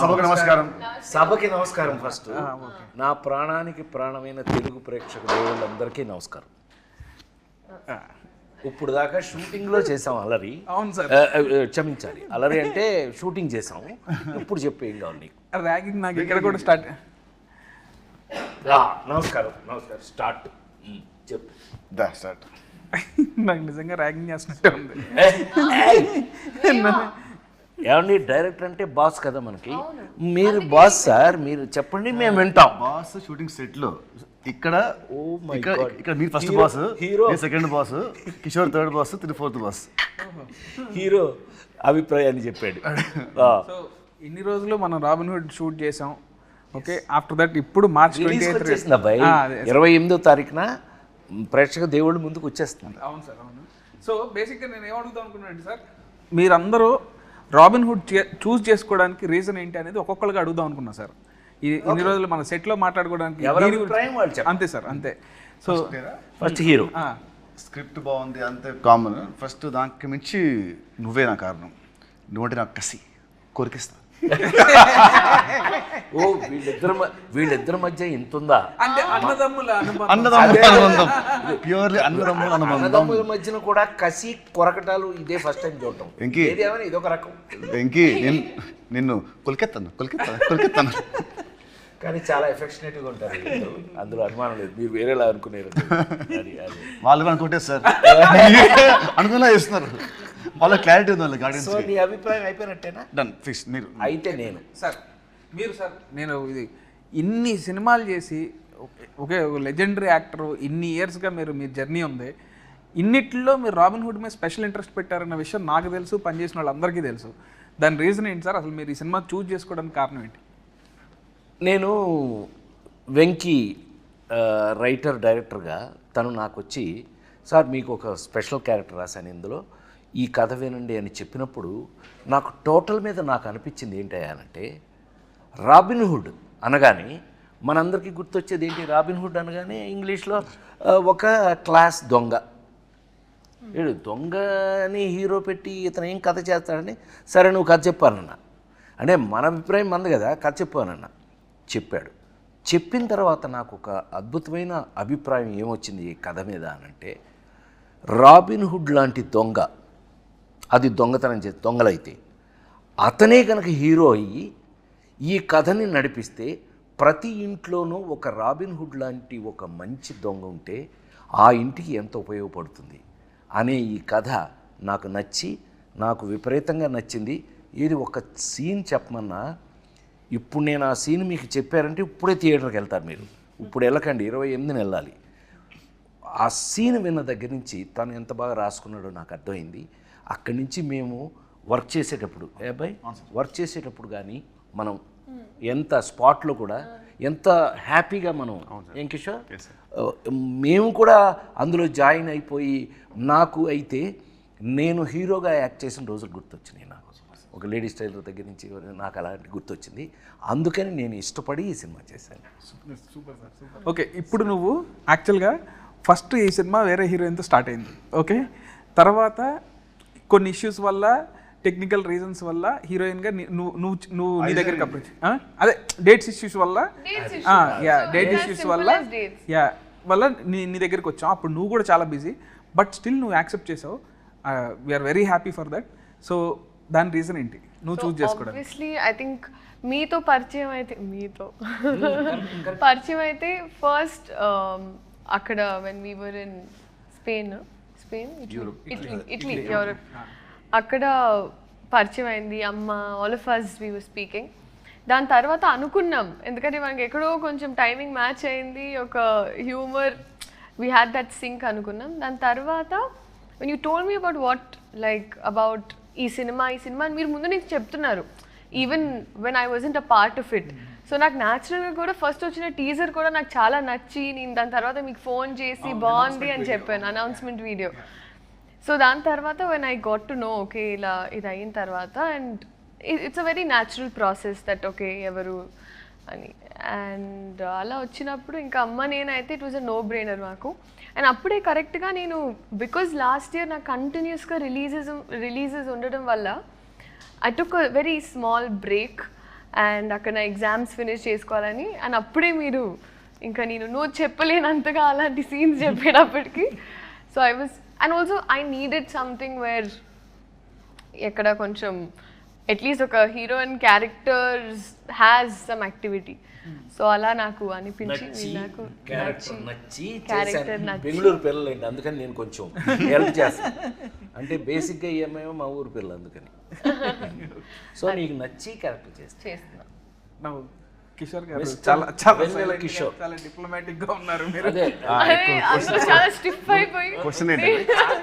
సభకి నమస్కారం. ఫస్ట్ నా ప్రాణానికి ప్రాణమైన తెలుగు ప్రేక్షక దేవుళ్ళందరికీ నమస్కారం. ఇప్పుడు దాకా షూటింగ్లో చేసాం అలరి. అవును సార్, క్షమించాలి, అలరి అంటే షూటింగ్ చేసాం. ఇప్పుడు చెప్పు ఏం కావాలి నీకు? ర్యాగింగ్ నాకు ఇక్కడ కూడా స్టార్ట్. నమస్కారం నమస్కారం. స్టార్ట్ చెప్పు. స్టార్ట్. నాకు నిజంగా ర్యాగింగ్ చేస్తున్నట్టే ఉంది. ఏమండి, డైరెక్టర్ అంటే బాస్ కదా మనకి. మీరు బాస్ సార్, మీరు చెప్పండి మేము వింటాం. బాస్ షూటింగ్ సెట్ లో ఇక్కడ ఇక్కడ మీరు first boss, hero second boss, Kishore third boss, తిని ఫోర్త్ బాస్. హీరో అభిప్రాయాన్ని చెప్పాడు. సో ఇన్ని రోజులు మనం రాబిన్ హుడ్ షూట్ చేసాం. ఓకే, ఆఫ్టర్ దట్ ఇప్పుడు మార్చ్ 28 అబ్బాయి 28వ తారీఖున ప్రేక్షక దేవుళ్ళు ముందుకు వచ్చేస్తుంది. అవును సార్, అవును. సో బేసిక్గా నేను ఏమడుగుతాం అనుకున్నాను సార్, మీరందరూ రాబిన్ హుడ్ చూస్ చేసుకోవడానికి రీజన్ ఏంటి అనేది ఒక్కొక్కరికి అడుగుదాం అనుకున్నా సార్. ఇన్ని రోజులు మన సెట్లో మాట్లాడుకోవడానికి అంతే సార్, అంతే. సో ఫస్ట్ హీరో స్క్రిప్ట్ బాగుంది అంతే కామన్. ఫస్ట్ దానికి మించి నువ్వే నా కారణం. నువ్వంటే నాకు కసి, కోరికిస్తా. ఓ వీళ్ళిద్దరి మధ్య ఎంత ఉందా? అంటే అన్నదమ్ముల అనుబంధం, ప్యూర్లీ అన్నదమ్ముల అనుబంధం. అన్నదమ్ముల మధ్యన కూడా కసి కొరకటాలు ఇదే ఫస్ట్ టైం చూడటం. ఇదొక రకం. వెంకీ నిన్ను కొలికెత్తాను కానీ చాలా ఎఫెక్షనేట్గా ఉంటారు అందులో, అనుమానం లేదు. మీరు వేరేలా అనుకునేరు. వాళ్ళు అనుకుంటే సార్ అనుకున్నా చేస్తున్నారు. వాళ్ళ క్లారిటీ ఉంది వాళ్ళ గార్డెన్స్. సో నీ అభిప్రాయం అయిపోయినట్టేనా? Done, fix. మీరు అయితే నేను సార్, మీరు సార్, నేను ఇది ఇన్ని సినిమాలు చేసి ఒకే లెజెండరీ యాక్టర్, ఇన్ని ఇయర్స్గా మీ జర్నీ ఉంది. ఇన్నిట్లో మీరు రాబిన్ హుడ్ మీద స్పెషల్ ఇంట్రెస్ట్ పెట్టారన్న విషయం నాకు తెలుసు, పనిచేసిన వాళ్ళందరికీ తెలుసు. దాని రీజన్ ఏంటి సార్? అసలు మీరు ఈ సినిమా చూస్ చేసుకోవడానికి కారణం ఏంటి? నేను వెంకీ రైటర్ డైరెక్టర్గా తను నాకు వచ్చి, సార్ మీకు ఒక స్పెషల్ క్యారెక్టర్ రాశాను ఇందులో, ఈ కథ వినండి అని చెప్పినప్పుడు నాకు టోటల్ మీద నాకు అనిపించింది ఏంటంటే, రాబిన్ హుడ్ అనగానే మనందరికీ గుర్తొచ్చేది ఏంటి? రాబిన్ హుడ్ అనగానే ఇంగ్లీష్లో ఒక క్లాస్ దొంగ. వీడు దొంగని హీరో పెట్టి ఇతను ఏం కథ చేస్తాడని, సరే నువ్వు కథ చెప్పానన్నా, అంటే మన అభిప్రాయం మంది కదా, కథ చెప్పానన్నా. చెప్పాడు. చెప్పిన తర్వాత నాకు ఒక అద్భుతమైన అభిప్రాయం ఏమొచ్చింది ఈ కథ మీద అనంటే, రాబిన్ హుడ్ లాంటి దొంగ, అది దొంగతనం చేసి దొంగలైతే అతనే కనుక హీరో అయ్యి ఈ కథని నడిపిస్తే ప్రతి ఇంట్లోనూ ఒక రాబిన్ హుడ్ లాంటి ఒక మంచి దొంగ ఉంటే ఆ ఇంటికి ఎంత ఉపయోగపడుతుంది అనే ఈ కథ నాకు నచ్చి, నాకు విపరీతంగా నచ్చింది. ఏది ఒక సీన్ చెప్పమన్నా, ఇప్పుడు నేను ఆ సీన్ మీకు చెప్పారంటే ఇప్పుడే థియేటర్కి వెళ్తారు మీరు. ఇప్పుడు వెళ్ళకండి, 28న వెళ్ళాలి. ఆ సీన్ విన్న దగ్గర నుంచి తను ఎంత బాగా రాసుకున్నాడో నాకు అర్థమైంది. అక్కడి నుంచి మేము వర్క్ చేసేటప్పుడు, వర్క్ చేసేటప్పుడు కానీ మనం ఎంత స్పాట్లో కూడా ఎంత హ్యాపీగా మనం, ఏం కిషోర్, మేము కూడా అందులో జాయిన్ అయిపోయి, నాకు అయితే నేను హీరోగా యాక్ట్ చేసిన రోజులు గుర్తొచ్చినాయి. నాకు ఒక లేడీ స్టైలర్ దగ్గర నుంచి నాకు అలాంటి గుర్తొచ్చింది. అందుకని నేను ఇష్టపడి ఈ సినిమా చేశాను. Super sir, super. ఓకే, ఇప్పుడు నువ్వు యాక్చువల్గా ఫస్ట్ ఈ సినిమా వేరే హీరోయిన్తో స్టార్ట్ అయింది. ఓకే, తర్వాత కొన్ని ఇష్యూస్ వల్ల, టెక్నికల్ రీజన్స్ వల్ల హీరోయిన్గా నువ్వు నీ దగ్గరికి అప్రోచ్, అదే డేట్స్ ఇష్యూస్ వల్ల, డేట్ ఇష్యూస్ వల్ల నీ దగ్గరికి వచ్చావు. అప్పుడు నువ్వు కూడా చాలా బిజీ, బట్ స్టిల్ నువ్వు యాక్సెప్ట్ చేసావు. We're very happy for that. So దాని రీజన్ ఏంటి నువ్వు చూస్ చేసుకోవడం? ఆబ్వియస్లీ ఐ థింక్ మీతో పరిచయం అయితే ఫస్ట్ అక్కడ when we were in Italy Europe, అక్కడ పరిచయం అయింది. అమ్మ, all of us we were speaking. దాని తర్వాత అనుకున్నాం, ఎందుకంటే మనకి ఎక్కడో కొంచెం టైమింగ్ మ్యాచ్ అయింది, ఒక humour, we had that sync అనుకున్నాం. దాని తర్వాత when you told me about ఈ సినిమా అని మీరు ముందు నుంచి చెప్తున్నారు, even when I wasn't a part of it. So నాకు న్యాచురల్గా కూడా ఫస్ట్ వచ్చిన టీజర్ కూడా నాకు చాలా నచ్చి, నేను దాని తర్వాత మీకు ఫోన్ చేసి బాగుంది అని చెప్పాను, అనౌన్స్మెంట్ వీడియో. సో దాని తర్వాత when I got to know, okay ఇలా ఇది అయిన తర్వాత, and it's a very natural process that okay ఎవరు అని. అండ్ అలా వచ్చినప్పుడు ఇంకా అమ్మ నేనైతే it was a no brainer మాకు. అండ్ అప్పుడే కరెక్ట్గా నేను, బికాజ్ లాస్ట్ ఇయర్ నాకు కంటిన్యూస్గా రిలీజెస్ ఉండడం వల్ల I took a very small break and అక్కడ నా ఎగ్జామ్స్ ఫినిష్ చేసుకోవాలని అండ్ అప్పుడే మీరు ఇంకా నేను నువ్వు చెప్పలేనంతగా అలాంటి సీన్స్ చెప్పేటప్పటికి so I was and also I needed something where ఎక్కడ కొంచెం అట్లీస్ట్ ఒక heroine characters has some activity so అలా నాకు అనిపించి నాకు నచ్చి క్యారెక్టర్ నచ్చి బెంగళూరు పిల్లలండి అందుకని నేను కొంచెం హెల్ప్ చేస్తాను అంటే బేసిక్గా ఏమేమో మా ఊరు పిల్లలు అందుకని సో నీకు నచ్చి క్యారెక్టర్ చేస్తున్నా నవ్వు కిషోర్ గారు చాలా చాలా వెన్నెల కిషోర్. చాలా డిప్లొమాటిక్ గా ఉన్నారు మీరు. అదే అందరూ చాలా స్టిఫ్ అయిపోయి క్వశ్చన్ ఏంటి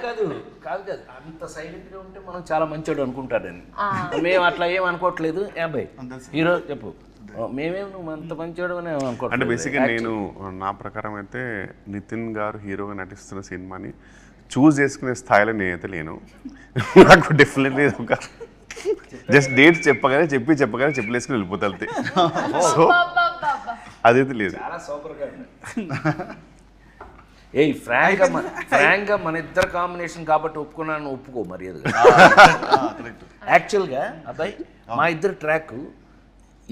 కాదు అంత సైలెంట్ గా ఉంటే మనం చాలా మంచోడు అనుకుంటాడని మేము అట్లా ఏం అనుకోవట్లేదు అబ్బాయి హీరో చెప్పు మేమేం నువ్వు అంత మంచోడు అని అంటే అనుకోవట్లేదు బేసిక్గా నేను నా ప్రకారం అయితే నితిన్ గారు హీరోగా నటిస్తున్న సినిమాని చూస్ చేసుకునే స్థాయిలో నేనైతే లేను. నాకు డెఫినెట్లీ ఒక జస్ట్ డేట్స్ చెప్పగానే చెప్పలేసుకుని వెళ్ళిపోతా అంతే. సో అదైతే లేదు. చాలా సూపర్ గా ఏయ్ ఫ్రాంక్గా మన ఇద్దరు కాంబినేషన్ కాబట్టి ఒప్పుకున్నాను ఒప్పుకో మర్యాదగా యాక్చువల్గా అబ్బాయి మా ఇద్దరు ట్రాక్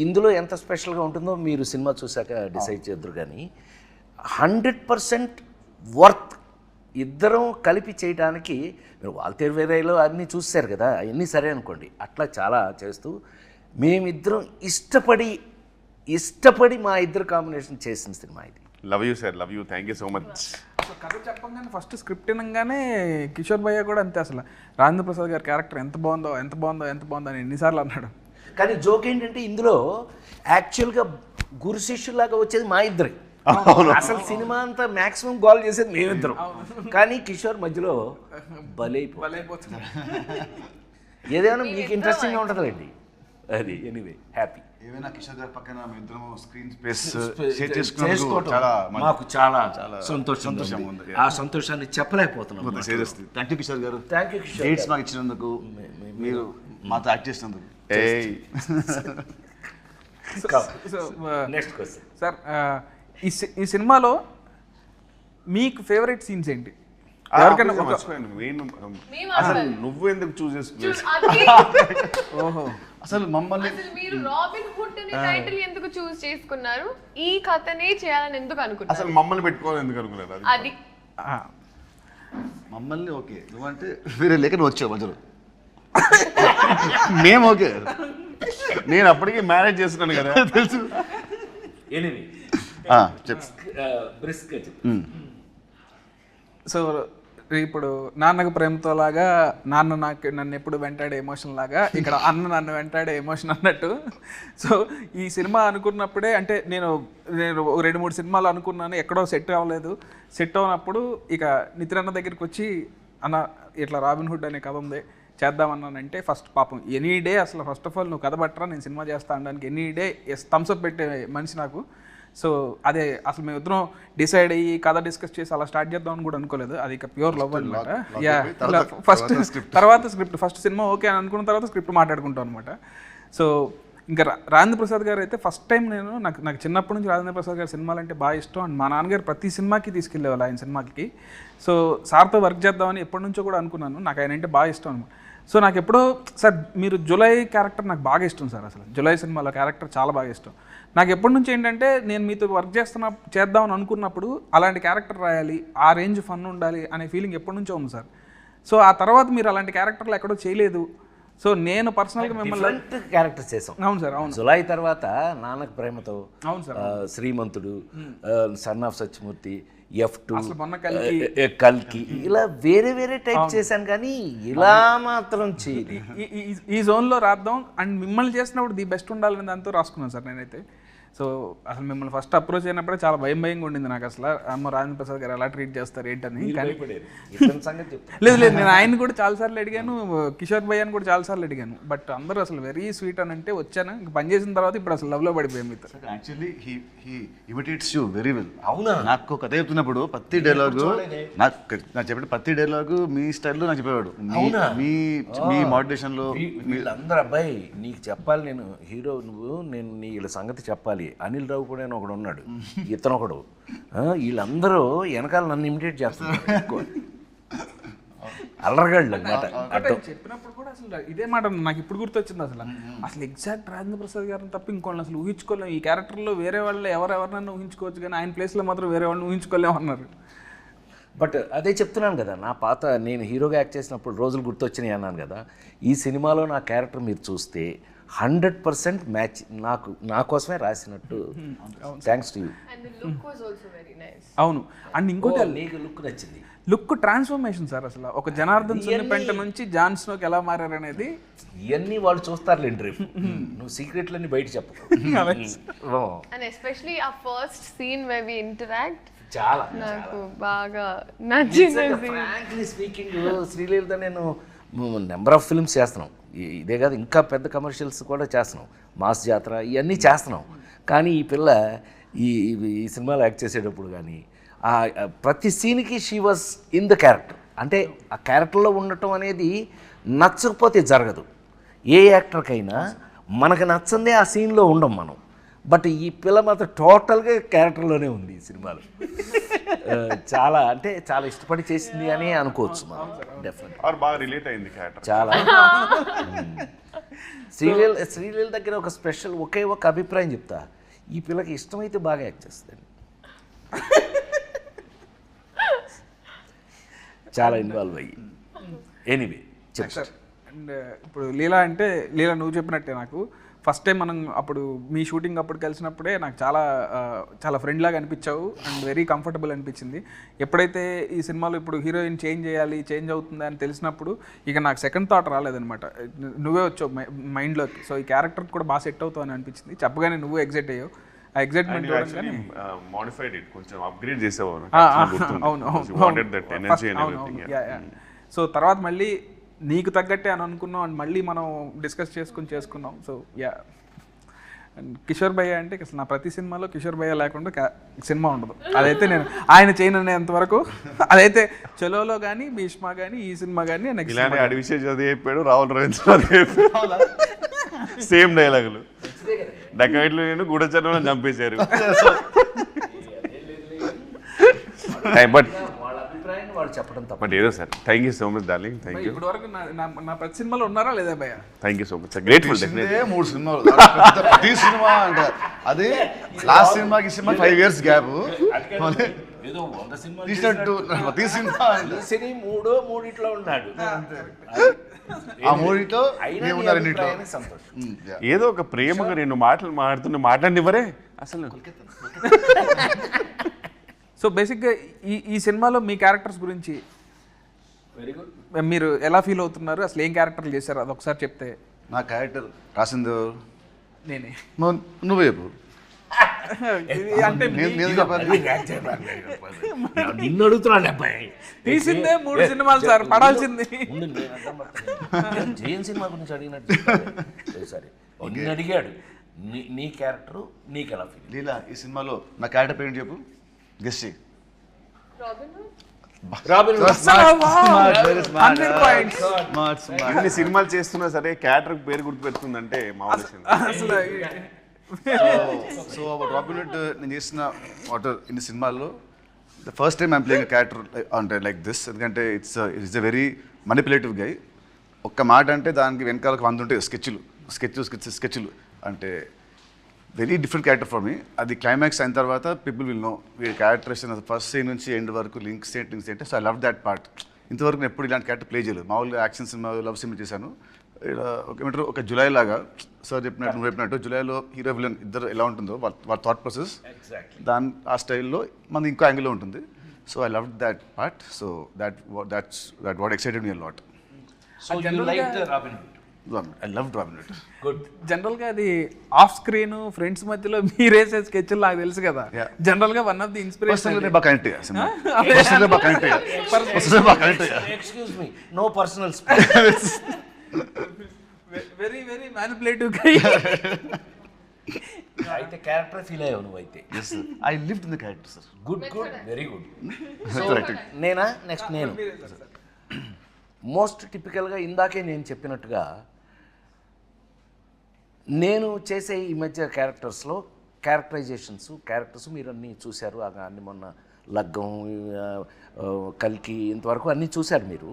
ఇందులో ఎంత స్పెషల్గా ఉంటుందో మీరు సినిమా చూసాక డిసైడ్ చేద్దరు కానీ 100% వర్త్ ఇద్దరం కలిపి చేయడానికి మీరు వాల్తేరు వేరేలో అన్నీ చూశారు కదా అవన్నీ సరే అనుకోండి అట్లా చాలా చేస్తూ మేమిద్దరం ఇష్టపడి మా ఇద్దరు కాంబినేషన్ చేసిన సినిమా ఇది. Love you sir, love you, thank you so much. కథ చెప్పంగానే ఫస్ట్ స్క్రిప్ట్ వినగానే కిషోర్ భయ్య కూడా అంతే అసలు రాజేంద్ర ప్రసాద్ గారి క్యారెక్టర్ ఎంత బాగుందో అని ఎన్నిసార్లు అన్నాడు. కానీ జోక్ ఏంటంటే ఇందులో యాక్చువల్గా గురు శిష్యులాగా వచ్చేది మా ఇద్దరే. అసలు సినిమా అంతా మాక్సిమం గోల్ చేసేది మేమిద్దరం. కానీ కిషోర్ మధ్యలో బలైపోతుంది. ఏదైనా మీకు ఇంట్రెస్టింగ్గా ఉంటుందండి అది. ఎనీవే హ్యాపీ ఏమైనా కిషోర్ గారి పక్కన మేము ఇద్దరం స్క్రీన్ స్పేస్ చేసుకోవటం మాకు చాలా సంతోషం ఉంది. ఆ సంతోషాన్ని చెప్పలేకపోతున్నాం. థ్యాంక్ యూ కిషోర్ గారు, థ్యాంక్ యూ కిషోర్. డేట్స్ మాకు ఇచ్చినందుకు, మీరు మాతో యాక్ట్ చేసినందుకు. నెక్స్ట్ క్వశ్చన్ సార్, ఈ సినిమాలో మీకు ఫేవరెట్ సీన్స్ ఏంటి? ఎవరికైనా అసలు నువ్వు ఎందుకు చూస్ చేసుకున్నావు? ఓహో, అసలు మమ్మల్ని మీరు రాబిన్ హుడ్ అనే టైటిల్ ఎందుకు చూస్ చేసుకున్నారు? ఈ కథనే చేయాలని ఎందుకు అనుకున్నారు? అసలు మమ్మల్ని పెట్టుకోవాలి ఎందుకు అనుకున్నారు? అది మమ్మల్ని ఓకే నువ్వంటే వేరే లేక నువ్వు వచ్చావు మధ్యలో. మేము ఓకే, నేను అప్పటికే మ్యారేజ్ చేస్తున్నాను కదా తెలుసు. ఎనీవే చెప్పు. బ్రిస్క్ సో ఇప్పుడు నాన్నకు ప్రేమతో లాగా నాన్న నన్ను ఎప్పుడు వెంటాడే ఎమోషన్ లాగా ఇక్కడ అన్న నన్ను వెంటాడే ఎమోషన్ అన్నట్టు. సో ఈ సినిమా అనుకున్నప్పుడే అంటే నేను 2-3 సినిమాలు అనుకున్నాను, ఎక్కడో సెట్ అవ్వలేదు. సెట్ అవునప్పుడు ఇక నితిన్ అన్న దగ్గరికి వచ్చి అన్న ఇట్లా రాబిన్ హుడ్ అనే కథ ఉంది చేద్దామన్నానంటే ఫస్ట్ పాపం ఎనీ డే అసలు ఫస్ట్ ఆఫ్ ఆల్ నువ్వు కథ పట్టరా నేను సినిమా చేస్తా అనడానికి ఎనీ డే థమ్స్అప్ పెట్టే మనిషి నాకు. సో అదే అసలు మేము ఇద్దరం డిసైడ్ అయ్యి కథ డిస్కస్ చేసి అలా స్టార్ట్ చేద్దామని కూడా అనుకోలేదు. అది ఇక ప్యూర్ లవ్ అనమాట. తర్వాత స్క్రిప్ట్ ఫస్ట్ సినిమా ఓకే అని అనుకున్న తర్వాత స్క్రిప్ట్ మాట్లాడుకుంటాం అనమాట. సో ఇంకా రాజేంద్ర ప్రసాద్ గారు అయితే ఫస్ట్ టైం నాకు చిన్నప్పటి నుంచి రాజేంద్ర ప్రసాద్ గారి సినిమాలు అంటే బాగా ఇష్టం. అండ్ మా నాన్నగారు ప్రతి సినిమాకి తీసుకెళ్ళేవాళ్ళు ఆయన సినిమాకి. సో సార్తో వర్క్ చేద్దామని ఎప్పటి నుంచో కూడా అనుకున్నాను. నాకు ఆయన అంటే బాగా ఇష్టం అనమాట. సో నాకు ఎప్పుడో సార్ మీరు జులై క్యారెక్టర్ నాకు బాగా ఇష్టం సార్. అసలు జులై సినిమాలో క్యారెక్టర్ చాలా బాగా ఇష్టం నాకు. ఎప్పటి నుంచి ఏంటంటే నేను మీతో వర్క్ చేద్దామని అనుకున్నప్పుడు అలాంటి క్యారెక్టర్ రాయాలి, ఆ రేంజ్ ఫన్ ఉండాలి అనే ఫీలింగ్ ఎప్పటి నుంచో ఉంది సార్. సో ఆ తర్వాత మీరు అలాంటి క్యారెక్టర్లు ఎక్కడో చేయలేదు. సో నేను పర్సనల్గా మిమ్మల్ని క్యారెక్టర్ చేసాం. అవును సార్, అవును. జులై తర్వాత నాన్నకు ప్రేమతో, అవును sir, Srimanthudu, son of Satyamurthy, F2, కల్కి, ఇలా వేరే టైప్ చేశాను కానీ ఇలా మాత్రం చేయదు. ఈ జోన్లో రాద్దాం అండ్ మిమ్మల్ని చేసినప్పుడు ది బెస్ట్ ఉండాలని దాంతో రాసుకున్నాను సార్ నేనైతే. సో అసలు మిమ్మల్ని ఫస్ట్ అప్రోచ్ అయినప్పుడే చాలా భయంగా ఉండింది నాకు. అసలు అమ్మ రాజేంద్ర ప్రసాద్ గారు ఎలా ట్రీట్ చేస్తారు ఏంటని. లేదు నేను ఆయన కూడా చాలాసార్లు అడిగాను, కిషోర్ భయ్యాని కూడా చాలాసార్లు అడిగాను. బట్ అందరూ అసలు వెరీ స్వీట్ అని అంటే వచ్చాను. ఇంక పని చేసిన తర్వాత ఇప్పుడు అసలు లవ్లో పడిపోయాం మీతో. Actually he imitates you very well. అవునా, నాకు కథ చెప్తున్నప్పుడు ప్రతి డైలాగు నాకు చెప్పిన ప్రతి డైలాగు మీ స్టైల్లో నాకు చెప్పేవాడు. మీ మాడ్యులేషన్లో వీళ్ళందరూ అబ్బాయి నీకు చెప్పాలి, నేను హీరో నువ్వు, నేను వీళ్ళ సంగతి చెప్పాలి. అనిల్ రావు కూడా ఒకడు ఉన్నాడు, ఇతను ఒకడు, వీళ్ళందరూ వెనకాల నన్ను ఇమిటేట్ చేస్తున్నారు. అల్లరగాళ్ళు అనమాట. చెప్పినప్పుడు కూడా అసలు ఇదే మాట నాకు ఇప్పుడు గుర్తొచ్చింది అసలు ఎగ్జాక్ట్ రాజేంద్ర ప్రసాద్ గారిని తప్ప ఇంకోళ్ళని అసలు ఊహించుకోలేము. ఈ క్యారెక్టర్లో వేరే వాళ్ళు ఎవరెవరినైనా ఊహించుకోవచ్చు, కానీ ఆయన ప్లేస్లో మాత్రం వేరే వాళ్ళని ఊహించుకోలేము అన్నారు. బట్ అదే చెప్తున్నాను కదా, నా పాత నేను హీరోగా యాక్ట్ చేసినప్పుడు రోజులు గుర్తొచ్చినాయి అన్నాను కదా. ఈ సినిమాలో నా క్యారెక్టర్ మీరు చూస్తే 100% మ్యాచ్ నా కోసమే రాసినట్టు. Thanks to you. And the look was also very nice. అవును. అండ్ ఇంకోటి నీకు లుక్ నచ్చింది. లుక్ ట్రాన్స్ఫర్మేషన్ సార్, అసలు ఒక జనార్దన్ సున్నిపెంట నుంచి జాన్ స్నోకి ఎలా మారారనేది ఇవన్నీ వాళ్ళు చూస్తారులేండి రేపు. నువ్వు సీక్రెట్లన్నీ బయట చెప్పు. And especially our first scene where we interact, చాలా నాకు బాగా నచ్చింది. ఫ్రాంక్లీ స్పీకింగ్ శ్రీలీలతో నేను నెంబర్ ఆఫ్ ఫిల్మ్స్ చేస్తున్నాం. ఇదే కాదు, ఇంకా పెద్ద కమర్షియల్స్ కూడా చేస్తున్నాం, మాస్ జాతర ఇవన్నీ చేస్తున్నాం. కానీ ఈ పిల్ల ఈ ఈ సినిమాలో యాక్ట్ చేసేటప్పుడు కానీ ప్రతి సీన్కి she was in the character. అంటే ఆ క్యారెక్టర్లో ఉండటం అనేది నచ్చకపోతే జరగదు. ఏ యాక్టర్కైనా మనకు నచ్చందే ఆ సీన్లో ఉండం మనం. బట్ ఈ పిల్ల మాత్రం టోటల్గా క్యారెక్టర్లోనే ఉంది ఈ సినిమాలో. చాలా అంటే చాలా ఇష్టపడి చేసింది అని అనుకోవచ్చు మనం. డెఫినెట్ బాగా రిలేట్ అయింది క్యారెక్టర్ చాలా. శ్రీలీల దగ్గర ఒక స్పెషల్ ఒకే ఒక అభిప్రాయం చెప్తా, ఈ పిల్లకి ఇష్టమైతే బాగా యాక్ట్ చేస్తుంది. చాలా ఇన్వాల్వ్ అయ్యి. Anyway sir. అండ్ ఇప్పుడు లీలా అంటే లీలా నువ్వు చెప్పినట్టే నాకు ఫస్ట్ టైం మనం అప్పుడు మీ షూటింగ్ అప్పుడు కలిసినప్పుడే నాకు చాలా ఫ్రెండ్ లాగా అనిపించావు అండ్ వెరీ కంఫర్టబుల్ అనిపించింది. ఎప్పుడైతే ఈ సినిమాలో ఇప్పుడు హీరోయిన్ చేంజ్ అవుతుంది అని తెలిసినప్పుడు ఇక నాకు సెకండ్ థాట్ రాలేదనమాట. నువ్వే వచ్చావు మైండ్లోకి. సో ఈ క్యారెక్టర్ కూడా బాగా సెట్ అవుతావు అని అనిపించింది. చెప్పగానే నువ్వు ఎగ్జైట్ అయ్యావు. ఆ ఎగ్జైట్మెంట్ మోడిఫైడ్ ఇట్ కొంచెం అప్గ్రేడ్ చేసావు. సో తర్వాత మళ్ళీ నీకు తగ్గట్టే అని అనుకున్నాం అండ్ మళ్ళీ మనం డిస్కస్ చేసుకున్నాం. So yeah. అండ్ కిషోర్ భయ్య అంటే అసలు నా ప్రతి సినిమాలో కిషోర్ భయ్య లేకుండా సినిమా ఉండదు. అదైతే నేను ఆయన చేయనంత వరకు అదైతే చలోలో కానీ భీష్మ కానీ ఈ సినిమా కానీ ఇలానే అడివిషయం చదివి చెప్పాడు, రాహుల్ రవీంద్ర సేమ్ డైలాగులు. డకాయిట్లు నేను గూఢచర్మలో చంపేశారు. బట్ వాళ్ళు చెప్పడం తప్ప. బట్ ఏదో sir, thank you so much darling. Thank you. ఇప్పటి వరకు నా ప్రతి సినిమాలో ఉన్నారా లేదా భయ్య? Thank you so much. Grateful. 3 సినిమాలు ప్రతి సినిమా అంటే అదే లాస్ట్ సినిమాకి 5 years గ్యాప్ ఏదో 100 సినిమాలు తీసినట్టు ప్రతి సినిమా సినీ మూడిట్లో ఉన్నాడు. ఆ మూడిట్లో ఉన్నారు రెండిట్లో. సంతోషం. ఏదో ఒక ప్రేమగా రెండు మాటలు మాట్లాడినివ్వరే అసలు. సో బేసిక్గా ఈ సినిమాలో మీ క్యారెక్టర్స్ గురించి వెరీ గుడ్. మీరు ఎలా ఫీల్ అవుతున్నారు, అసలు ఏం క్యారెక్టర్లు చేశారు అది ఒకసారి చెప్తే. నా క్యారెక్టర్ రాసింది నేనే. నువ్వే చెప్పు. అంటే నేను చెప్పాలి. నిన్ను అడుగుతున్నాను అబ్బాయి. తీసిందే 3 సినిమాలు సార్, పడాల్సింది. జయన్ సినిమా గురించి అడిగినట్టు సరే నిన్ను అడిగాడు. నీ క్యారెక్టర్ నీకు ఎలా ఫీల్? లీలా, ఈ సినిమాలో నా క్యారెక్టర్ పేరు చెప్పు, గెస్ చేయి. అన్ని సినిమాలు చేస్తున్నా సరే క్యారెక్టర్ పేరు గుర్తు పెడుతుందంటే మామూలు. సో రాబిన్ హుడ్ నేను చేసిన ఇన్ని సినిమాల్లో the first time I'm playing character అంటే లైక్ దిస్. ఎందుకంటే it's a very manipulative guy. ఒక్క మాట అంటే దానికి వెనకాల 100 ఉంటాయి స్కెచ్లు అంటే very different character for me. అది క్లైమాక్స్ అయిన తర్వాత people will know we characterisation first scene నుంచి ఎండ్ వరకు లింక్స్ ఏంటి. So I love that part. ఇంతవరకు నేను ఎప్పుడు ఇలాంటి క్యారెక్టర్ ప్లే చేయలేదు. మామూలుగా యాక్షన్ సినిమా, లవ్ సినిమా చేశాను. ఏమంటారు ఒక జులై లాగా సార్ చెప్పినట్టు, నువ్వు చెప్పినట్టు జులైలో హీరో విలన్ ఇద్దరు ఎలా ఉంటుందో వాళ్ళ థాట్ ప్రాసెస్ దాని ఆ స్టైల్లో మనది ఇంకో యాంగిల్లో ఉంటుంది. So I love that part. So that's what excited me a lot. So you liked Robin Hood? I loved Robin Hood. Good. జనరల్గా అది ఆఫ్ స్క్రీన్ ఫ్రెండ్స్ మధ్యలో మీరేసే స్కెచ్లు నాకు తెలుసు కదా. జనరల్గా one of the inspiration. Excuse me, no personal very very manipulative guy. అయితే character feel అయ్యావు నువ్వు అయితే. Yes, sir. I lived in the character, sir. Good very good. Correct. నేనా నెక్స్ట్ నేను మోస్ట్ టిపికల్గా ఇందాకే నేను చెప్పినట్టుగా నేను చేసే ఈ మధ్య క్యారెక్టర్స్లో క్యారెక్టర్స్ మీరు అన్నీ చూశారు. అన్ని మొన్న లగ్గం, కల్కి ఇంతవరకు అన్నీ చూశారు మీరు.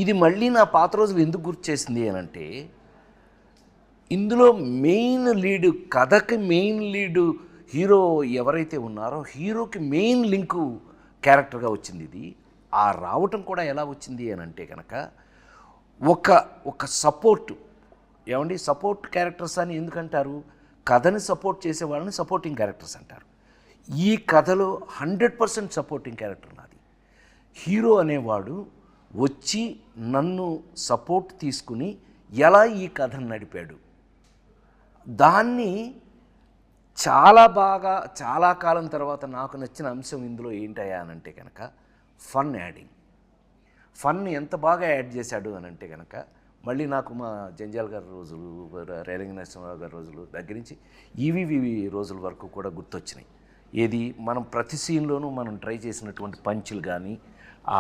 ఇది మళ్ళీ నా పాత రోజులు ఎందుకు గుర్తు చేసింది అని అంటే, ఇందులో మెయిన్ లీడు, కథకి మెయిన్ లీడు హీరో ఎవరైతే ఉన్నారో హీరోకి మెయిన్ లింకు క్యారెక్టర్గా వచ్చింది ఇది. ఆ రావటం కూడా ఎలా వచ్చింది అని అంటే కనుక ఒక సపోర్టు, ఏమండి సపోర్ట్ క్యారెక్టర్స్ అని ఎందుకంటారు? కథని సపోర్ట్ చేసే వాళ్ళని సపోర్టింగ్ క్యారెక్టర్స్ అంటారు. ఈ కథలో 100% సపోర్టింగ్ క్యారెక్టర్ నాది. హీరో అనేవాడు వచ్చి నన్ను సపోర్ట్ తీసుకుని ఎలా ఈ కథను నడిపాడు, దాన్ని చాలా బాగా చాలా కాలం తర్వాత నాకు నచ్చిన అంశం ఇందులో ఏంటయ్యా అని అంటే కనుక ఫన్ యాడింగ్. ఫన్ ఎంత బాగా యాడ్ చేశాడు అని అంటే కనుక మళ్ళీ నాకు మా జంజాల్ గారి రోజులు, రేలంగి నరసింహరావు గారి రోజులు దగ్గర నుంచి ఈవీవి రోజుల వరకు కూడా గుర్తొచ్చినాయి. ఏది మనం ప్రతి సీన్లోనూ మనం ట్రై చేసినటువంటి పంచులు కానీ, ఆ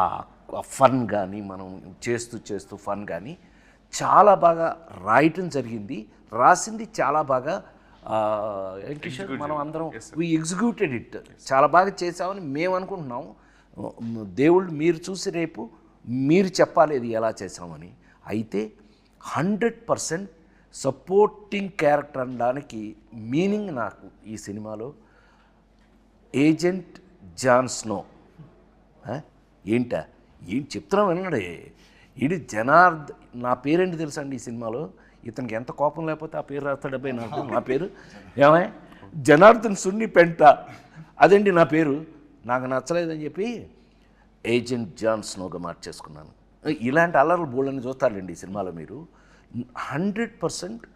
ఫన్ కానీ, మనం చేస్తూ ఫన్ కానీ చాలా బాగా రాయటం జరిగింది. రాసింది చాలా బాగా కిషోర్, మనం అందరం వీ ఎగ్జిక్యూటెడ్ ఇట్, చాలా బాగా చేసామని మేము అనుకుంటున్నాం. దేవుళ్ళు మీరు చూసి రేపు మీరు చెప్పాలి ఇది ఎలా చేసామని. అయితే 100% సపోర్టింగ్ క్యారెక్టర్ అనడానికి మీనింగ్ నాకు ఈ సినిమాలో ఏజెంట్ జాన్ స్నో. ఏంటా ఏం చెప్తున్నాం విన్నాడే, ఇది నా పేరేంటి తెలుసా అండి ఈ సినిమాలో? ఇతనికి ఎంత కోపం లేకపోతే ఆ పేరు రాస్తాడబ్బాయి నాకు. నా పేరు ఏమై జనార్దన్ సున్ని పెంట, అదండి నా పేరు. నాకు నచ్చలేదని చెప్పి ఏజెంట్ జాన్ స్నోగా మార్చేసుకున్నాను. ఇలాంటి అల్లర్లు బోళ్ళని చూస్తారండి ఈ సినిమాలో మీరు. 100%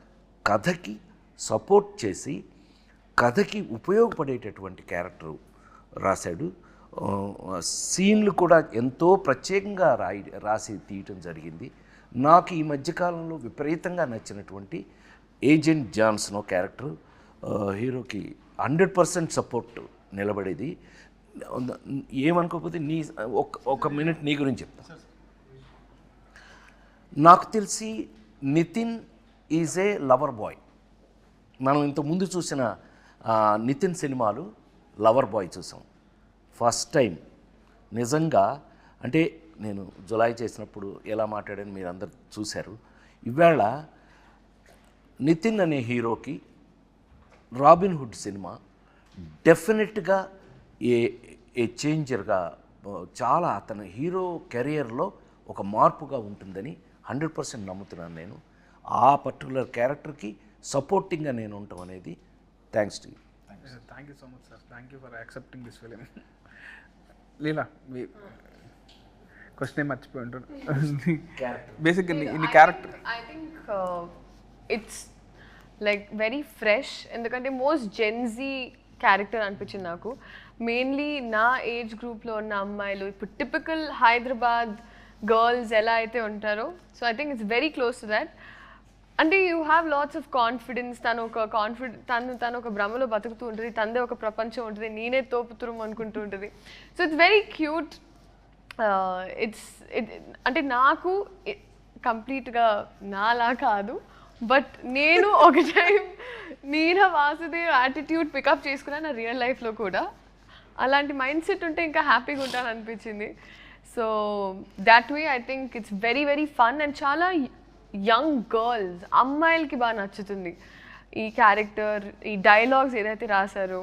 కథకి సపోర్ట్ చేసి కథకి ఉపయోగపడేటటువంటి క్యారెక్టర్ రాశాడు. సీన్లు కూడా ఎంతో ప్రత్యేకంగా రాసి తీయటం జరిగింది. నాకు ఈ మధ్యకాలంలో విపరీతంగా నచ్చినటువంటి ఏజెంట్ జాన్ స్నో క్యారెక్టర్ హీరోకి 100% సపోర్ట్ నిలబడేది. ఏమనుకోకపోతే ఒక మినిట్ నీ గురించి చెప్తా. నాకు తెలిసి Nithin is a lover boy. మనం ఇంతకుముందు చూసిన నితిన్ సినిమాలు లవర్ బాయ్ చూసాం. ఫస్ట్ టైం నిజంగా అంటే నేను జులై చేసినప్పుడు ఎలా మాట్లాడాను మీరు అందరు చూశారు. ఇవాళ నితిన్ అనే హీరోకి రాబిన్ హుడ్ సినిమా డెఫినెట్గా ఏ చేంజర్గా, చాలా అతని హీరో కెరియర్లో ఒక మార్పుగా ఉంటుందని 100% నమ్ముతున్నాను నేను. ఆ పర్టికులర్ క్యారెక్టర్కి సపోర్టింగ్గా నేను ఉండటం అనేది thanks to you. Thank you so much sir. Thank you for accepting this film. Leela, me question మర్చిపోయి ఉంటాను. బేసిక్గా ఇన్ని character I think it's like very fresh. ఎందుకంటే మోస్ట్ జెన్జీ క్యారెక్టర్ అనిపించింది నాకు. మెయిన్లీ నా ఏజ్ గ్రూప్లో ఉన్న అమ్మాయిలు, ఇప్పుడు టిపికల్ హైదరాబాద్ గర్ల్స్ ఎలా అయితే ఉంటారో, so I think it's very close to that. అంటే you have lots of confidence. తను ఒక భ్రమలో బతుకుతూ ఉంటుంది, తనదే ఒక ప్రపంచం ఉంటుంది, నేనే తోపుతురం అనుకుంటూ ఉంటుంది. So it's very cute. అంటే నాకు కంప్లీట్గా నాలా కాదు, బట్ నేను ఒక టైం మీరా వాసుదేవ్ యాటిట్యూడ్ పికప్ చేసుకున్నాను నా రియల్ లైఫ్లో కూడా. అలాంటి మైండ్ సెట్ ఉంటే ఇంకా హ్యాపీగా ఉంటాను అనిపించింది. So that way I think it's very very fun and చాలా యంగ్ గర్ల్స్, అమ్మాయిలకి బాగా నచ్చుతుంది ఈ క్యారెక్టర్. ఈ డైలాగ్స్ ఏదైతే రాశారో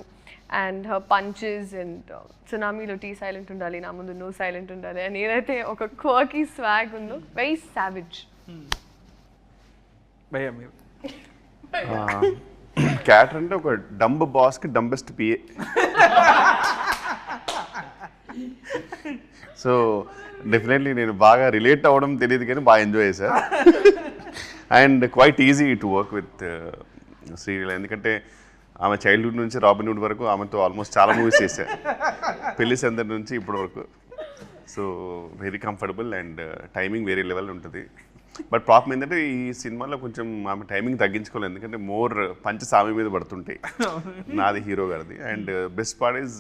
అండ్ హర్ పంచెస్ అండ్ సునామీలో టీ సైలెంట్ ఉండాలి, నా ముందు నో సైలెంట్ ఉండాలి అని ఏదైతే ఒక క్వర్కీ స్వాగ్ ఉందో, వెరీ సావిజ్. భయ్యా మీరు క్యారెక్టర్ అంటే ఒక డంబ్ బాస్కి డంబెస్ట్ పిఏ. సో డెఫినెట్లీ నేను బాగా రిలేట్ అవ్వడం తెలియదు కానీ బాగా ఎంజాయ్ చేశా. And quiet easy to work with Sreeleela, ఎందుకంటే ఆమె చైల్డ్హుడ్ నుంచి రాబిన్హుడ్ వరకు ఆమెతో ఆల్మోస్ట్ చాలా మూవీస్ చేశా, పెళ్లి సందడి నుంచి ఇప్పటి వరకు. So very comfortable and timing వేరే లెవెల్ ఉంటుంది. బట్ ప్రాబ్లం ఏంటంటే ఈ సినిమాలో కొంచెం ఆమె టైమింగ్ తగ్గించుకోలేదు, ఎందుకంటే మోర్ పంచెస్ ఆమె మీద పడుతుంటాయి, నాది హీరో గారిది. అండ్ బెస్ట్ పార్ట్ ఈజ్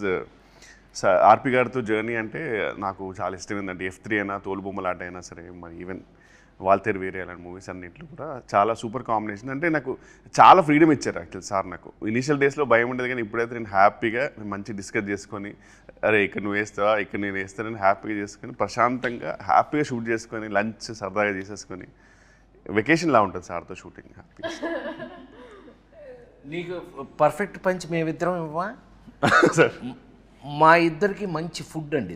ఆర్పి గారితో జర్నీ అంటే నాకు చాలా ఇష్టం. ఏంటంటే F3 అయినా, తోలుబొమ్మలాట అయినా సరే, మరి ఈవెన్ వాల్తేరు వేరే అలాంటి మూవీస్ అన్నింటిలో కూడా చాలా సూపర్ కాంబినేషన్. అంటే నాకు చాలా ఫ్రీడమ్ ఇచ్చారు యాక్చువల్ సార్. నాకు ఇనీషియల్ డేస్లో భయం ఉండేది, కానీ ఇప్పుడైతే నేను హ్యాపీగా మంచి డిస్కస్ చేసుకొని, అరే ఇక్కడ నువ్వు వేస్తావా, ఇక్కడ నేను వేస్తానని హ్యాపీగా చేసుకొని, ప్రశాంతంగా హ్యాపీగా షూట్ చేసుకొని, లంచ్ సరదాగా చేసేసుకొని, వెకేషన్లా ఉంటుంది సార్తో షూటింగ్ హ్యాపీగా. నీకు పర్ఫెక్ట్ పంచ్ మేమిద్దరం ఇవ్వా సార్ మా ఇద్దరికి మంచి ఫుడ్ అండి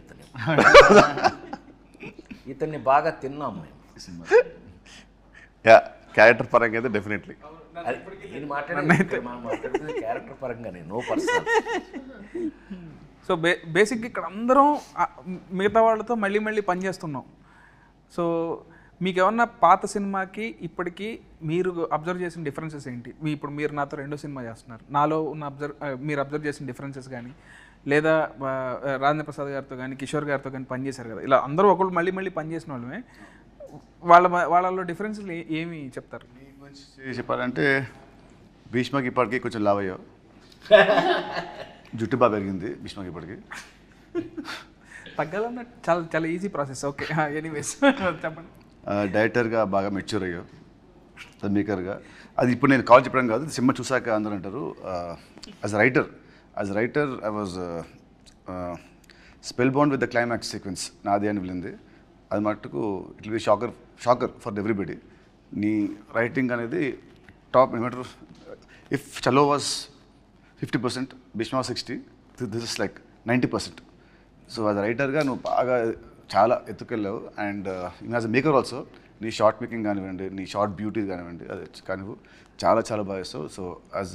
ఇతన్ని బాగా తిన్నాం మేము. యా క్యారెక్టర్ పరంగా అయితే డెఫినెట్లీ. నేను మాట్లాడేది క్యారెక్టర్ పరంగానే, నో పర్సనల్. సో బేసిక్గా ఇక్కడ అందరం మిగతా వాళ్ళతో మళ్ళీ మళ్ళీ పనిచేస్తున్నాం. సో మీకు ఏమన్నా పాత సినిమాకి ఇప్పటికీ మీరు అబ్జర్వ్ చేసిన డిఫరెన్సెస్ ఏంటి? ఇప్పుడు మీరు నాతో 2వ సినిమా చేస్తున్నారు, నాలో ఉన్న మీరు అబ్జర్వ్ చేసిన డిఫరెన్సెస్ కానీ, లేదా రాజేంద్ర ప్రసాద్ గారితో కానీ కిషోర్ గారితో కానీ పనిచేశారు కదా, ఇలా అందరూ ఒకళ్ళు మళ్ళీ మళ్ళీ పనిచేసిన వాళ్ళమే, వాళ్ళలో డిఫరెన్స్లు ఏమి చెప్తారు? నీ గురించి చెప్పాలంటే భీష్మకి ఇప్పటికీ కొంచెం లావ్ అయ్యావు, జుట్టు బాగా పెరిగింది భీష్మకి ఇప్పటికి. తగ్గాలన్న చాలా చాలా ఈజీ ప్రాసెస్. ఓకే ఎనీవేస్ చెప్పండి. డైరెక్టర్గా బాగా మెచ్యూర్ అయ్యావు, మేకర్గా. అది ఇప్పుడు నేను కాల్ చెప్పడం కాదు, సినిమా చూసాక అందరూ అంటారు. As writer I was spellbound with the climax sequence నాది అని వెళ్ళింది. అది మట్టుకు it will be shocker for everybody. నీ రైటింగ్ అనేది టాప్. ఏమంటారు, if Chalo was 50%, Bheeshma 60, this is like 90%. So as రైటర్గా నువ్వు బాగా చాలా ఎత్తుకెళ్ళావు. And as a maker also నీ షార్ట్ మేకింగ్ కానివ్వండి, నీ షార్ట్ బ్యూటీ కానివ్వండి, అది కానివ్వు చాలా చాలా బాగా చేస్తావు. సో యాజ్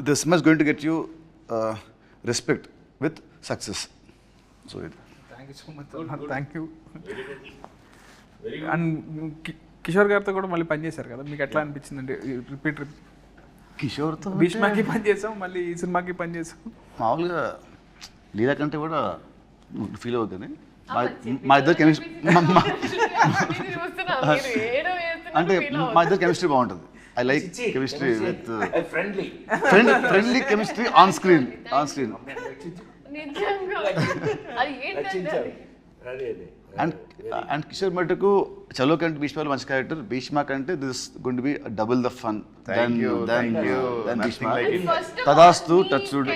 దిస్ సినిమా is going to get you respect with success. So ఇది. Thank you so much. Thank you. And Kishore గారితో కూడా మళ్ళీ పనిచేశారు కదా, మీకు ఎట్లా అనిపించింది? అంటే రిపీట్ కిషోర్తో భీష్మకి పనిచేసాం, మళ్ళీ ఈ సినిమాకి పనిచేసాం. మామూలుగా లీలా కంటే కూడా ఫీల్ అవుతుంది. మా ఇద్దరు కెమిస్ట్రీ అంటే మా ఇద్దరు కెమిస్ట్రీ బాగుంటుంది. I like chemistry with friendly chemistry on screen. And Kishore మటుకు చలో కంటే భీష్మలో మంచి క్యారెక్టర్, భీష్మ కంటే this going to be double the fun then Bheeshma. తదాస్తు టచ్వుడ్.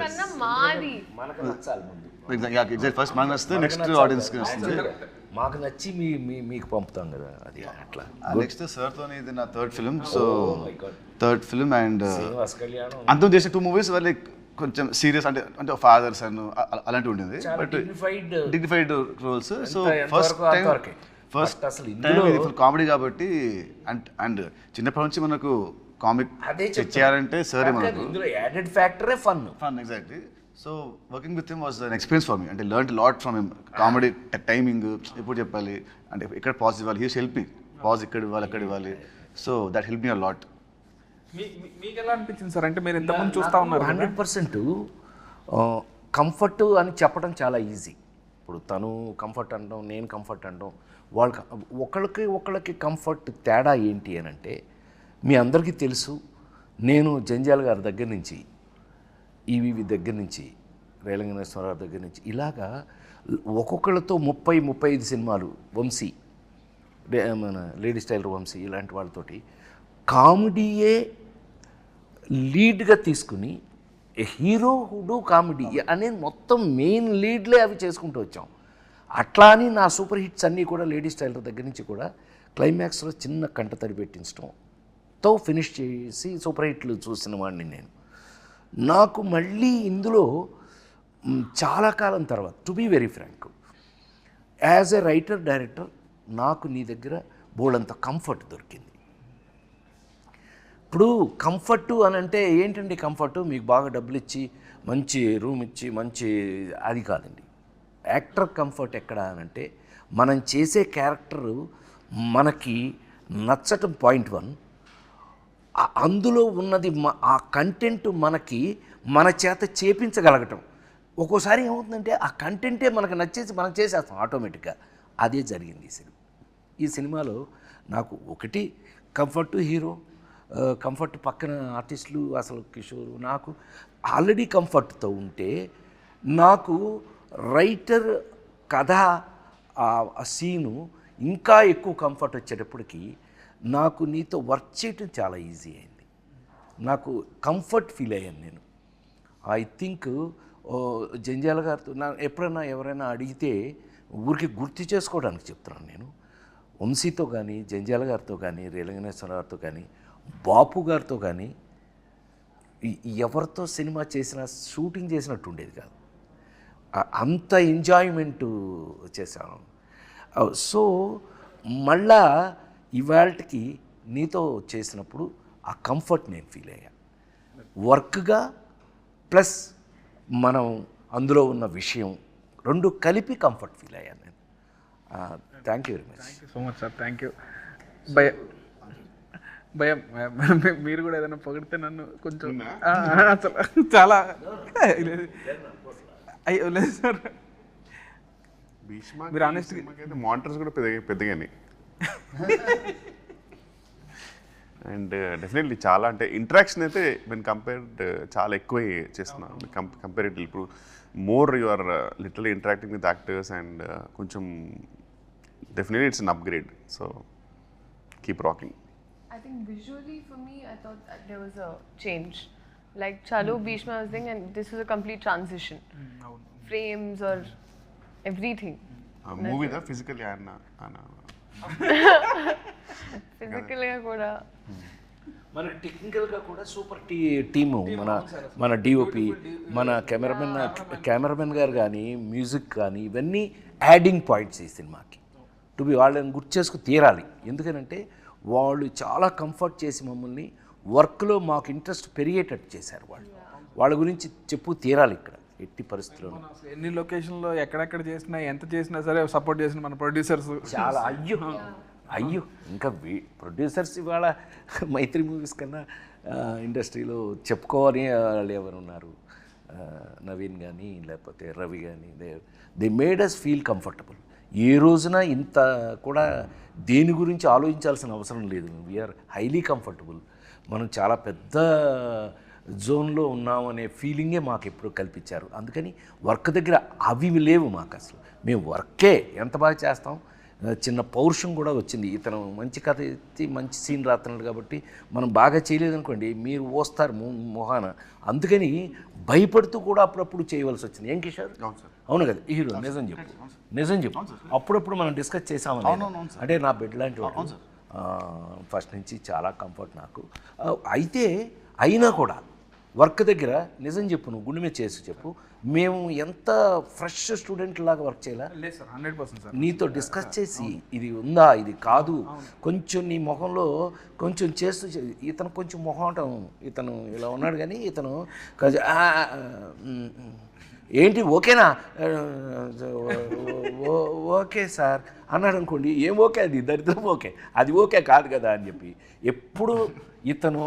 ఫస్ట్ మనకు వస్తే నెక్స్ట్ ఆడియన్స్కి వస్తుంది. మాకు నచ్చి మీకు పంపుతాం కదా, అది అట్లా. నెక్స్ట్ సార్తో ఇది నా third film. So third film and కళ్యాణం అంతం చేసిన 2 మూవీస్ వల్ల కొంచెం సీరియస్, అంటే ఫాదర్స్ అండ్ అలాంటివి ఉండింది, but dignified roles. So first అసలు టైం ఫుల్ కామెడీ కాబట్టి. అండ్ చిన్నప్పటి నుంచి మనకు కామిక్ చేయాలంటే సరే మనకు యాడెడ్ ఫ్యాక్టరే fun. Exactly. So working with him was an experience for me. అంటే learn lot from him. Comedy timing ఎప్పుడు చెప్పాలి, అంటే ఎక్కడ పాజ్ ఇవ్వాలి, హీ హెల్ప్ మీ. పాజ్ ఇక్కడ ఇవ్వాలి, అక్కడ ఇవ్వాలి. So that help me a lot. మీకు ఎలా అనిపించింది సార్? అంటే మీరు ఎంతమంది చూస్తూ ఉన్నారు? 100% కంఫర్ట్ అని చెప్పడం చాలా ఈజీ. ఇప్పుడు తను కంఫర్ట్ అనడం, నేను కంఫర్ట్ అనడం, ఒకళ్ళకి కంఫర్ట్ తేడా ఏంటి అని అంటే, మీ అందరికీ తెలుసు, నేను జంజాల్ గారి దగ్గర నుంచి, ఈవీవి దగ్గర నుంచి, రేలంగనేశ్వరరావు దగ్గర నుంచి, ఇలాగా ఒక్కొక్కళ్ళతో 30-35 సినిమాలు, వంశీ, మన లేడీస్ టైలర్ వంశీ, ఇలాంటి వాళ్ళతోటి కామెడీయే లీడ్గా తీసుకుని హీరో హుడు కామెడీ అనే మొత్తం మెయిన్ లీడ్లే అవి చేసుకుంటూ వచ్చాం. అట్లా అని నా సూపర్ హిట్స్ అన్నీ కూడా లేడీస్ టైలర్ దగ్గర నుంచి కూడా క్లైమాక్స్లో చిన్న కంట తడి పెట్టించడంతో ఫినిష్ చేసి సూపర్ హిట్లు చూసిన వాడిని నేను. నాకు మళ్ళీ ఇందులో చాలా కాలం తర్వాత, to be very frank, as a writer director నాకు నీ దగ్గర బోల్డంత కంఫర్ట్ దొరికింది. ఇప్పుడు కంఫర్టు అని అంటే ఏంటండి కంఫర్టు? మీకు బాగా డబ్బులు ఇచ్చి మంచి రూమ్ ఇచ్చి మంచి, అది కాదండి. యాక్టర్ కంఫర్ట్ ఎక్కడ అని అంటే, మనం చేసే క్యారెక్టరు మనకి నచ్చటం పాయింట్ 1, అందులో ఉన్నది ఆ కంటెంట్ మనకి మన చేత చేపించగలగటం. ఒక్కోసారి ఏమవుతుందంటే ఆ కంటెంటే మనకు నచ్చేసి మనం చేసేస్తాం ఆటోమేటిక్గా. అదే జరిగింది ఈ సినిమాలో. నాకు ఒకటి కంఫర్ట్ హీరో, కంఫర్ట్ పక్కన ఆర్టిస్టులు, అసలు కిషోర్, నాకు ఆల్రెడీ కంఫర్ట్తో ఉంటే, నాకు రైటర్ కథ ఆ సీను ఇంకా ఎక్కువ కంఫర్ట్ వచ్చేటప్పటికి నాకు నీతో వర్క్ చేయటం చాలా ఈజీ అయింది. నాకు కంఫర్ట్ ఫీల్ అయ్యాను నేను. ఐ థింక్ జంజాల గారితో ఎప్పుడైనా ఎవరైనా అడిగితే ఊరికి గుర్తు చేసుకోవడానికి చెప్తున్నాను నేను. వంశీతో కానీ, జంజాల గారితో కానీ, రేలంగనేశ్వర గారితో కానీ, బాపు గారితో కానీ ఎవరితో సినిమా చేసినా షూటింగ్ చేసినట్టు ఉండేది కాదు. అంత ఎంజాయ్మెంట్ చేశాను. సో మళ్ళా ఇవాళకి నీతో చేసినప్పుడు ఆ కంఫర్ట్ నేను ఫీల్ అయ్యా. వర్క్గా ప్లస్ మనం అందులో ఉన్న విషయం రెండు కలిపి కంఫర్ట్ ఫీల్ అయ్యాను నేను. Thank you very much. Thank you so much sir. Thank you. భయం మీరు కూడా ఏదైనా పొగిడితే నన్ను కొంచెం అసలు చాలా అయ్యో లేదు సార్. భీష్మ మీరు honest మానిటర్స్ కూడా పెద్దగానే అండ్ డెఫినెట్లీ చాలా అంటే ఇంటరాక్షన్ అయితే నేను కంపేర్డ్ చాలా ఎక్కువ చేస్తున్నాను కంపేరిటివ్. ఇప్పుడు more you are literally interacting with actors and కొంచెం definitely it's an upgrade. So keep rocking. I think visually for me, I thought that there was a change. Like Chalo Bhishma was thing, and this was a complete transition. Frames or everything. మూవీదా physically ఆయన Physically కూడా. మన టెక్నికల్గా కూడా super team. మన DOP, మన cameraman గారు కానీ, మ్యూజిక్ కానీ, ఇవన్నీ యాడింగ్ పాయింట్స్ ఈ సినిమాకి. టు బి వాళ్ళని గుర్తు చేసుకు తీరాలి. ఎందుకనంటే వాళ్ళు చాలా కంఫర్ట్ చేసి మమ్మల్ని వర్క్లో మాకు ఇంట్రెస్ట్ పెరిగేటట్టు చేశారు. వాళ్ళ గురించి చెప్పు తీరాలి ఇక్కడ ఎట్టి పరిస్థితుల్లో. ఎన్ని లొకేషన్లో ఎక్కడెక్కడ చేసినా ఎంత చేసినా సరే సపోర్ట్ చేసిన మన ప్రొడ్యూసర్స్ చాలా అయ్యో ఇంకా ప్రొడ్యూసర్స్ ఇవాళ మైత్రి మూవీస్ కన్నా ఇండస్ట్రీలో చెప్పుకోవాలి వాళ్ళు ఎవరు ఉన్నారు. నవీన్ కానీ లేకపోతే రవి కానీ they made us feel comfortable. ఏ రోజున ఇంత కూడా దేని గురించి ఆలోచించాల్సిన అవసరం లేదు. We are highly comfortable. మనం చాలా పెద్ద జోన్లో ఉన్నామనే ఫీలింగే మాకు ఎప్పుడు కల్పించారు. అందుకని వర్క్ దగ్గర అవి లేవు మాకు అసలు. మేము వర్కే ఎంత బాగా చేస్తాం. చిన్న పౌరుషం కూడా వచ్చింది. ఇతను మంచి కథ ఎత్తి మంచి సీన్ రాస్తున్నాడు కాబట్టి మనం బాగా చేయలేదనుకోండి మీరు వస్తారు మొహాన. అందుకని భయపడుతూ కూడా అప్పుడప్పుడు చేయవలసి వచ్చింది. ఏం కిషోర్? అవును కదా హీరో? నిజం చెప్పు. అప్పుడప్పుడు మనం డిస్కస్ చేసామని. అంటే నా బెడ్ లాంటి వాడు ఫస్ట్ నుంచి చాలా కంఫర్ట్ నాకు. అయితే అయినా కూడా వర్క్ దగ్గర నిజం చెప్పు, నువ్వు గుండె మీద చేసి చెప్పు, మేము ఎంత ఫ్రెష్ స్టూడెంట్ లాగా వర్క్ చేయాలా? లేదు సార్, 100% సార్. నీతో డిస్కస్ చేసి ఇది ఉందా ఇది కాదు కొంచెం నీ మొహంలో కొంచెం చేస్తూ ఇతను కొంచెం మొహం ఇతను ఇలా ఉన్నాడు కానీ ఇతను ఏంటి ఓకేనా ఓకే సార్ అన్నాడు అనుకోండి. ఏం ఓకే అది దరిద్రం ఓకే, అది ఓకే కాదు కదా అని చెప్పి ఎప్పుడు ఇతను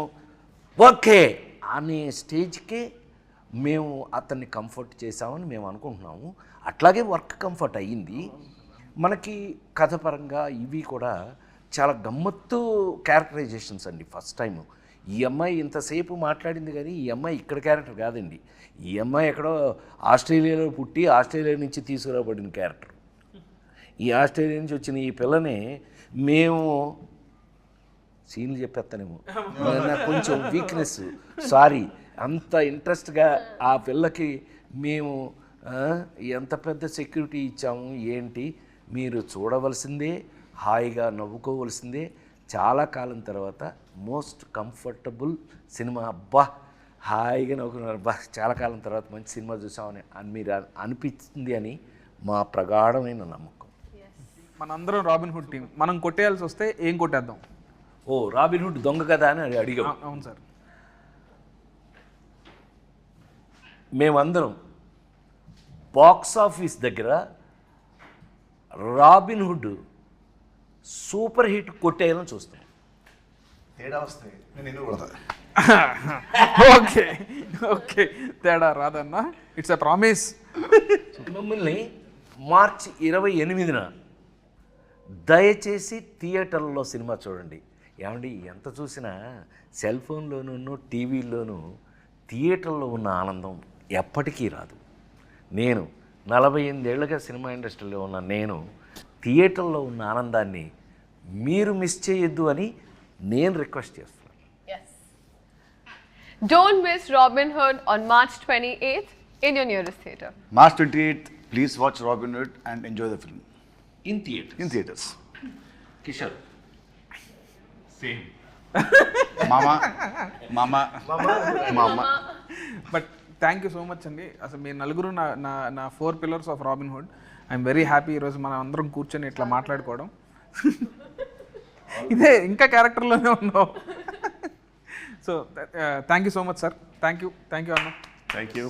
ఓకే అనే స్టేజ్కే మేము అతన్ని కంఫర్ట్ చేసామని మేము అనుకుంటున్నాము. అట్లాగే వర్క్ కంఫర్ట్ అయ్యింది మనకి. కథ పరంగా ఇవి కూడా చాలా గమ్మత్తు క్యారెక్టరైజేషన్స్ అండి. ఫస్ట్ టైం ఈ అమ్మాయి ఇంతసేపు మాట్లాడింది కానీ ఈ అమ్మాయి ఇక్కడ క్యారెక్టర్ కాదండి. ఈ అమ్మాయి ఎక్కడో ఆస్ట్రేలియాలో పుట్టి ఆస్ట్రేలియా నుంచి తీసుకురాబడిన క్యారెక్టర్. ఈ ఆస్ట్రేలియా నుంచి వచ్చిన ఈ పిల్లని మేము సీన్లు చెప్పేస్తానేమో, నాకు కొంచెం వీక్నెస్, సారీ. అంత ఇంట్రెస్ట్గా ఆ పిల్లకి మేము ఎంత పెద్ద సెక్యూరిటీ ఇచ్చాము ఏంటి మీరు చూడవలసిందే, హాయిగా నవ్వుకోవలసిందే. చాలా కాలం తర్వాత మోస్ట్ కంఫర్టబుల్ సినిమా. అబ్బా హాయిగా నవ్వుకున్నారు, అబ్బా చాలా కాలం తర్వాత మంచి సినిమా చూసామని మీరు అనిపించింది అని మా ప్రగాఢమైన నమ్మకం. మనందరం రాబిన్ హుడ్ టీం. మనం కొట్టేయాల్సి వస్తే ఏం కొట్టేద్దాం? ఓ రాబిన్ హుడ్ దొంగ కదా అని అడిగాం. అవును సార్. మేమందరం బాక్స్ ఆఫీస్ దగ్గర రాబిన్ హుడ్ సూపర్ హిట్ కొట్టేయాలని చూస్తాం. తేడా వస్తాయి నేను ఎందుకు కొడతా? ఓకే ఓకే, తేడా రాదన్నా, ఇట్స్ ఎ ప్రామిస్. మిమ్మల్ని మార్చి 28న దయచేసి థియేటర్లో సినిమా చూడండి. ఏమండి ఎంత చూసినా సెల్ ఫోన్లోనూ టీవీల్లోనూ థియేటర్లో ఉన్న ఆనందం ఎప్పటికీ రాదు. నేను 48 ఏళ్ళుగా సినిమా ఇండస్ట్రీలో ఉన్న నేను థియేటర్లో ఉన్న ఆనందాన్ని మీరు మిస్ చేయొద్దు అని నేను రిక్వెస్ట్ చేస్తున్నాను. Don't miss Robin Hood on March 28th in your nearest theatre. March 28th, please watch Robin Hood and enjoy the film in theatre. in theaters. Kishore Mama, mama. మా అమ్మ but thank you so much అండి. అసలు మీ నలుగురు నా 4 pillars of robin hood. I'm very happy ఈరోజు మనం అందరం కూర్చొని ఇట్లా మాట్లాడుకోవడం. ఇదే ఇంకా క్యారెక్టర్లోనే ఉన్నావు. So thank you so much sir. Thank you అన్న. Thank you.